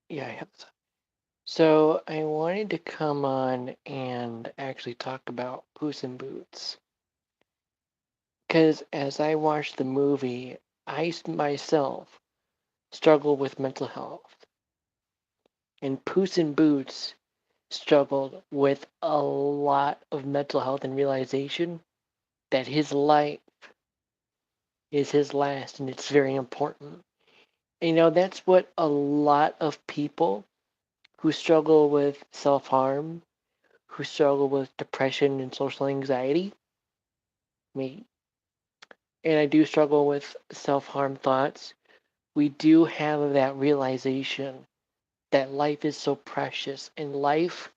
Yeah, I have. So I wanted to come on and actually talk about Puss in Boots. Because as I watched the movie, myself struggle with mental health. And Puss in Boots struggled with a lot of mental health and realization that his life is his last and it's very important. And, that's what a lot of people who struggle with self harm, who struggle with depression and social anxiety, me, and I do struggle with self harm thoughts, we do have that realization that life is so precious. And life,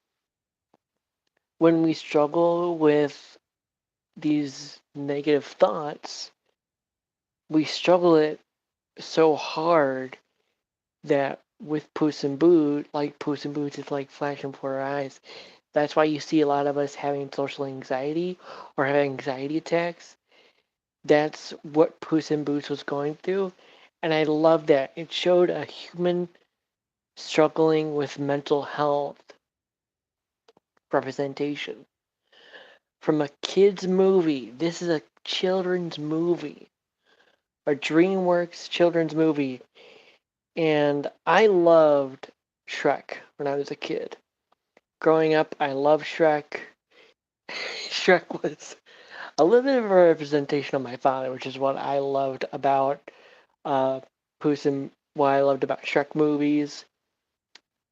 when we struggle with these negative thoughts, we struggle it so hard that with Puss in Boots, it's like flashing before our eyes. That's why you see a lot of us having social anxiety or having anxiety attacks. That's what Puss in Boots was going through. And I love that. It showed a human struggling with mental health representation. From a kid's movie, this is a children's movie, a DreamWorks children's movie. And I loved Shrek when I was a kid. Growing up, I loved Shrek. Shrek was a little bit of a representation of my father, which is what I loved about uh, Puss and what I loved about Shrek movies.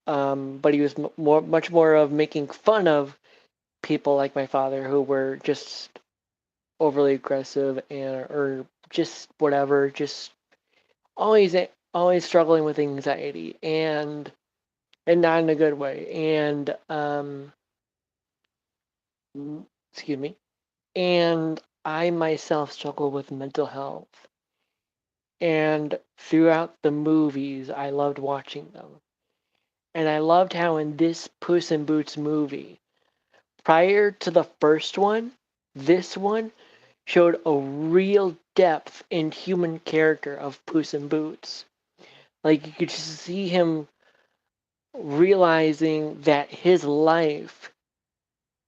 But he was much more of making fun of people like my father who were just overly aggressive and or just whatever, just always always struggling with anxiety and not in a good way. And excuse me. And I myself struggle with mental health. And throughout the movies, I loved watching them. And I loved how in this Puss in Boots movie, prior to the first one, this one showed a real depth in human character of Puss in Boots. Like you could just see him realizing that his life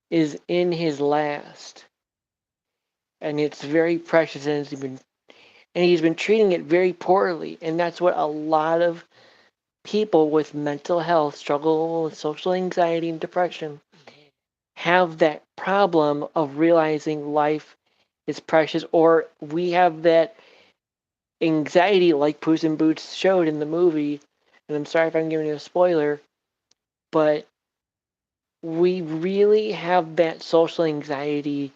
is in his last, and it's very precious, and he's been treating it very poorly, and that's what a lot of people with mental health struggle with social anxiety and depression have that problem of realizing life is precious, or we have that anxiety like Puss in Boots showed in the movie. And I'm sorry if I'm giving you a spoiler, but we really have that social anxiety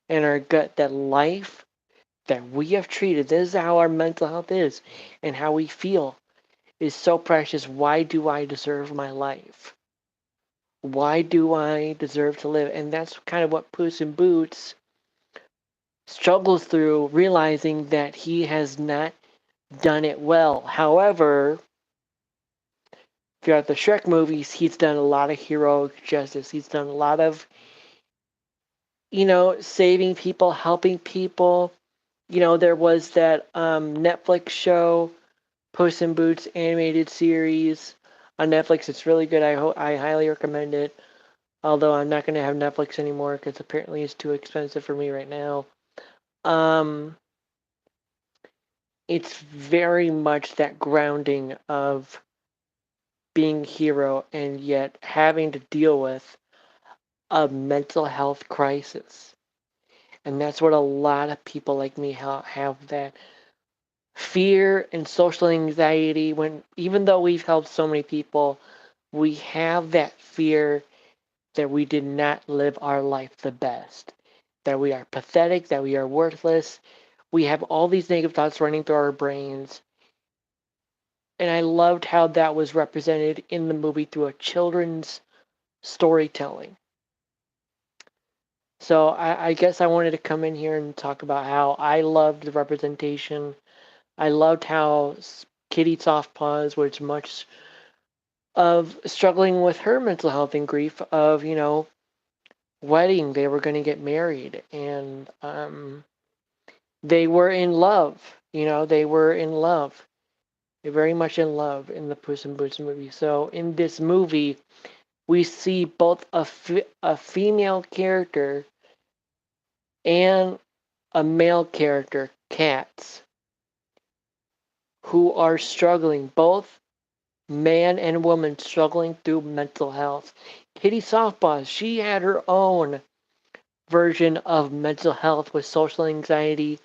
in our gut that life that we have treated, this is how our mental health is and how we feel is so precious. Why do I deserve my life? Why do I deserve to live? And that's kind of what Puss in Boots struggles through, realizing that he has not done it well. However, throughout the Shrek movies, he's done a lot of heroic justice. He's done a lot of, saving people, helping people. There was that Netflix show, Puss in Boots animated series on Netflix. It's really good. I highly recommend it. Although I'm not going to have Netflix anymore because apparently it's too expensive for me right now. Um, it's very much that grounding of being a hero and yet having to deal with a mental health crisis. And that's what a lot of people like me have that fear and social anxiety when even though we've helped so many people, we have that fear that we did not live our life the best, that we are pathetic, that we are worthless. We have all these negative thoughts running through our brains. And I loved how that was represented in the movie through a children's storytelling. So I guess I wanted to come in here and talk about how I loved the representation. I loved how Kitty Softpaws was much of struggling with her mental health and grief of, wedding. They were going to get married and they were in love. They were in love. They're very much in love in the Puss in Boots movie. So in this movie, we see both a female character and a male character, cats, who are struggling, both man and woman struggling through mental health. Kitty Softpaws, she had her own version of mental health with social anxiety,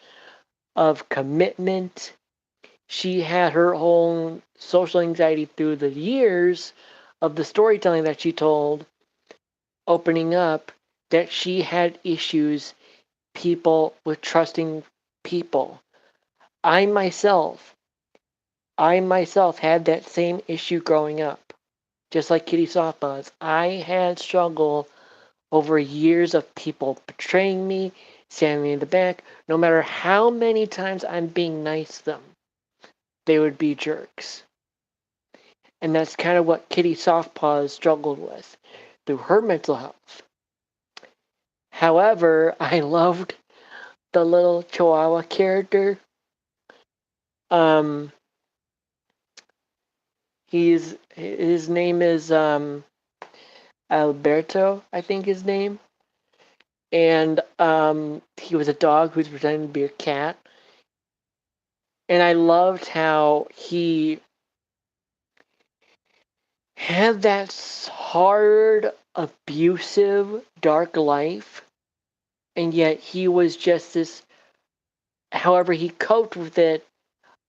of commitment. She had her own social anxiety through the years of the storytelling that she told, opening up that she had issues people with trusting people. I myself, I myself had that same issue growing up. Just like Kitty Softpaws, I had struggle over years of people betraying me, standing me in the back. No matter how many times I'm being nice to them, they would be jerks. And that's kind of what Kitty Softpaws struggled with through her mental health. However, I loved the little Chihuahua character. Um, his name is Alberto, I think his name, and he was a dog who's pretending to be a cat. And I loved how he had that hard, abusive, dark life, and yet he was just this. However, he coped with it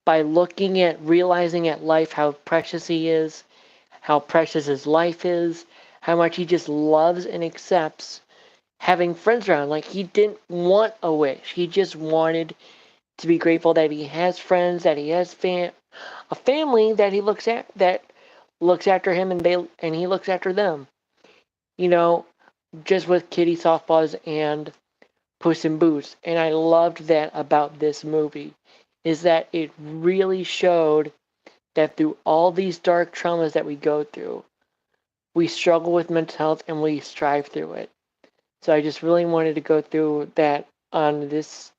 by looking at, realizing at life how precious he is, how precious his life is, how much he just loves and accepts having friends around. Like, he didn't want a wish. He just wanted to be grateful that he has friends, that he has a family that he looks at, that looks after him, and he looks after them. You know, just with Kitty Softpaws and Puss in Boots. And I loved that about this movie, is that it really showed that through all these dark traumas that we go through, we struggle with mental health and we strive through it. So I just really wanted to go through that on this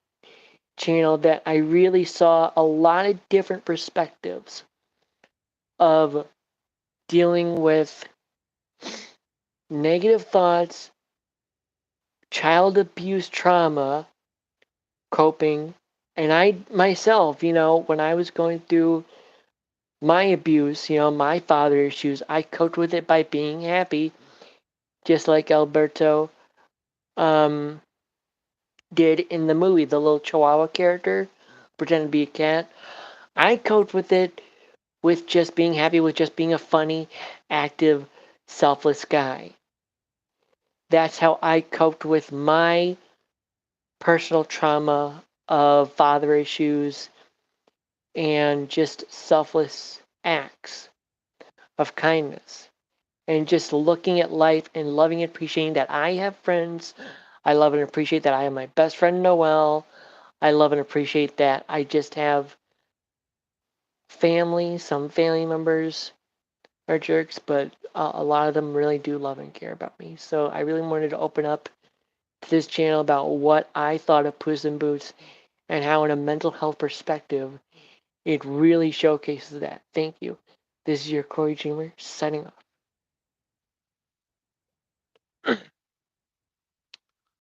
channel, that I really saw a lot of different perspectives of dealing with negative thoughts, child abuse trauma, coping. And I myself, when I was going through my abuse, my father issues, I coped with it by being happy, just like Alberto um, did in the movie, the little Chihuahua character, pretending to be a cat. I coped with it with just being happy, with just being a funny, active, selfless guy. That's how I coped with my personal trauma of father issues and just selfless acts of kindness. And just looking at life and loving and appreciating that I have friends. I love and appreciate that I have my best friend Noel. I love and appreciate that I just have family. Some family members are jerks, but a lot of them really do love and care about me. So I really wanted to open up to this channel about what I thought of Puss in Boots and how, in a mental health perspective, it really showcases that. Thank you. This is your Corey Dreamer signing off.